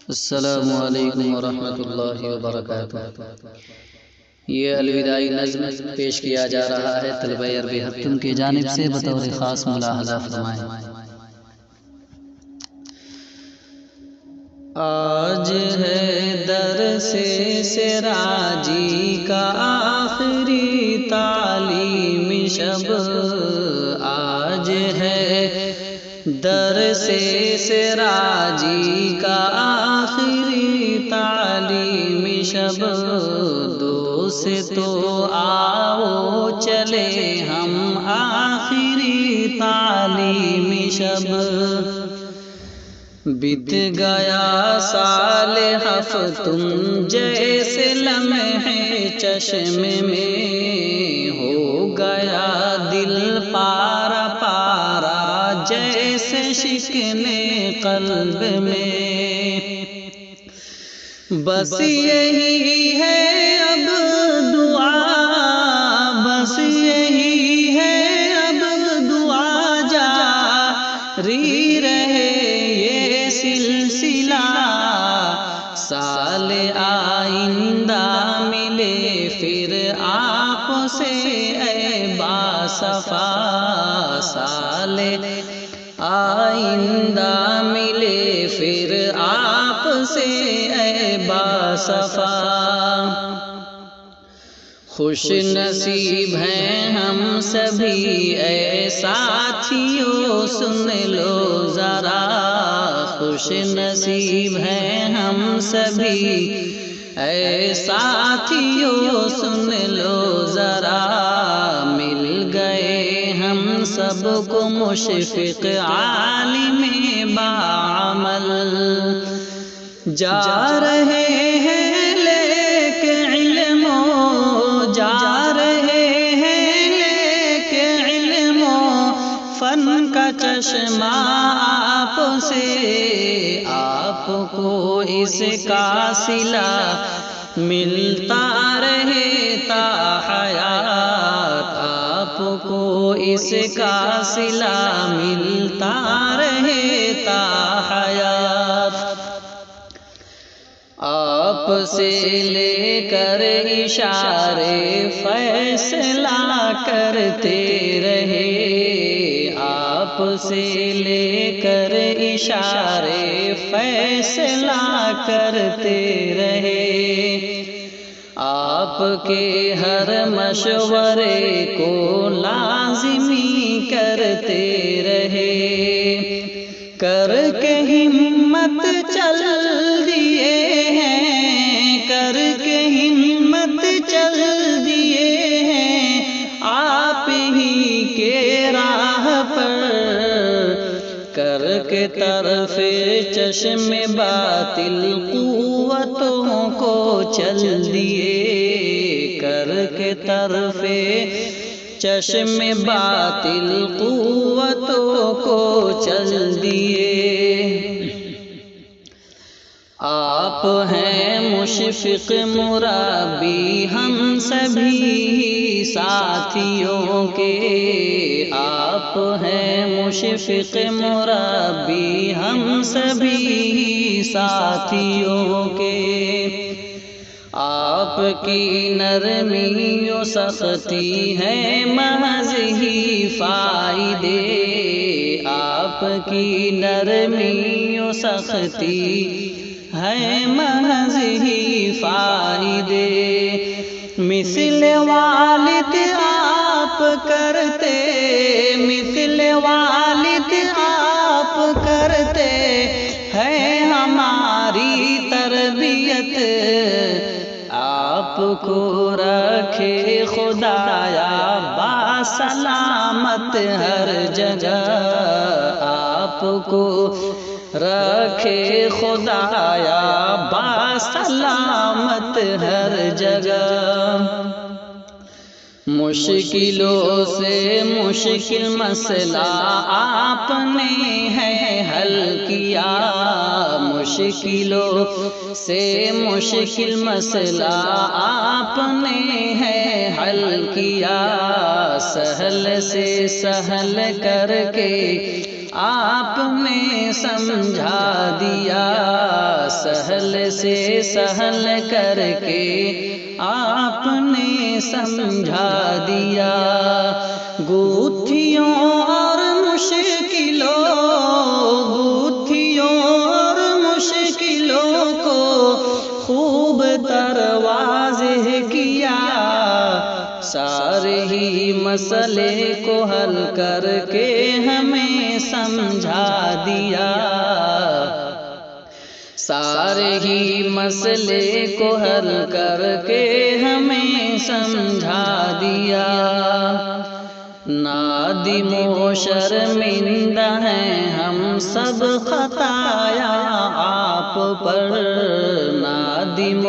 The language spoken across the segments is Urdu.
السلام علیکم ورحمۃ اللہ وبرکاتہ۔ یہ الوداعی نظم پیش کیا جا رہا ہے طلبہ عربی ہفتم کی جانب سے، بطور خاص ملاحظہ فرمائیں۔ آج ہے درس سراجی کا آخری تعلیمی شب، آج ہے درس سراجی کا آخری تعلیمی شب، دوستو آؤ چلے ہم آخری تعلیمی شب۔ بیت گیا سال ہفتم جیسے لمحے چشم میں، ہو گیا دل پارا پارا جیسے شکن قلب میں۔ بس یہی ہے اب دعا، بس یہی ہے اب دعا، جاری رہے یہ سلسلہ، سال آئندہ ملے پھر آپ سے اے باصفا، سال آئندہ ملے پھر آپ سے اے باصفا۔ خوش نصیب ہیں ہم سبھی اے ساتھیو سن لو ذرا، خوش نصیب ہیں ہم سبھی اے ساتھیو سن لو ذرا، مل گئے ہم سب کو مشفق عالم باعمل، جا رہے ہیں لے کے علم، جا رہے ہیں لے کے علم فن کا چشمہ آپ سے، آپ کو اس کا صلہ ملتا رہے تا حیات، آپ کو اس کا صلہ ملتا رہے تا حیات۔ آپ سے لے کر اشارے فیصلہ کرتے رہے، آپ سے لے کر اشارے فیصلہ کرتے رہے، آپ کے ہر مشورے کو لازمی کرتے رہے، کر کے ہمت چل دیے ہیں، کر کے ہمت چل دیے ہیں آپ ہی کے راہ پر، کر کے طرف چشم باطل قوتوں کو چل دیے، کر کے طرف چشم باطل قوتوں کو چل دیے۔ آپ ہیں مشفق مربی ہم سبھی ساتھیوں کے، آپ ہیں مشفق مربی ہم سبھی ساتھیوں کے، آپ کی نرمی و سختی ہے محض ہی فائدے، آپ کی نرمی و سختی ہے محض ہی فائدے، مثل والد آپ کرتے، مثل والد آپ کرتے ہیں ہماری تربیت، آپ کو رکھے خدایا با سلامت ہر جگہ، آپ کو رکھے خدایا با سلامت ہر جگہ۔ مشکلوں سے مشکل مسئلہ آپ نے ہے حل کیا، مشکلوں سے مشکل مسئلہ آپ نے ہے حل کیا، سہل سے سہل کر کے آپ نے سمجھا دیا، سہل سے سہل کر کے آپ نے سمجھا دیا، گوتھیوں اور مشکلوں کو خوب تر واضح کیا، سارے ہی مسئلے کو حل کر کے ہمیں سمجھا دیا، سارے ہی مسئلے کو حل کر کے ہمیں سمجھا دیا۔ نادم و شرمندہ ہیں ہم سب خطایا آپ پر، نادم و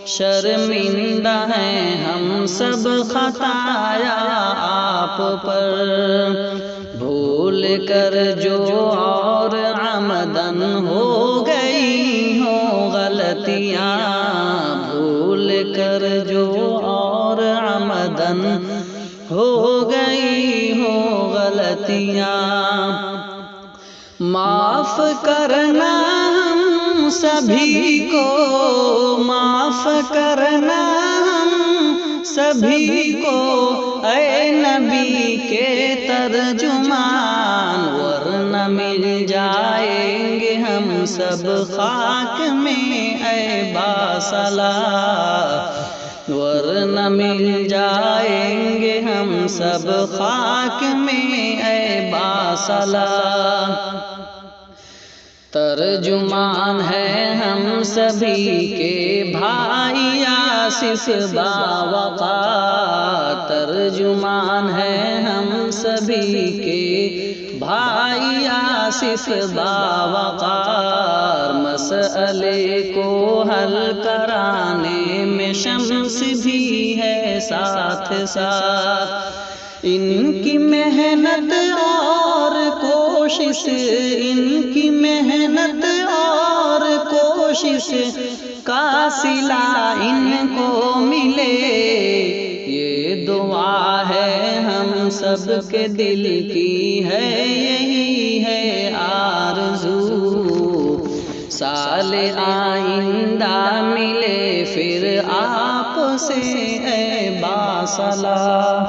شرمندہ ہیں ہم سب خطایا آپ پر، بھول کر جو اور عمدن ہو گئی ہوں غلطیاں، بھول کر جو اور عمدن ہو گئی ہوں غلطیاں، معاف کرنا ہم سبھی کو، معاف کرنا ہم سبھی کو اے نبی کے ترجمان، ورنہ مل جائیں گے ہم سب خاک میں اے باصلاح، ورنہ مل جائیں گے ہم سب خاک میں اے باصلاح، ترجمان ہیں ہم سبھی کے بھائی آصف باوقار، ترجمان ہیں ہم سبھی کے بھائی آصف باوقار، مسئلے کو حل کرانے میں شمس بھی ہے ساتھ ساتھ، ان کی محنت اور کوشش، ان کی محنت اور کوشش کا صلہ ان کو ملے، یہ دعا ہے ہم سب کے دل کی ہے، یہی ہے آرزو، سال آئندہ ملے پھر آپ سے اے باصلاح۔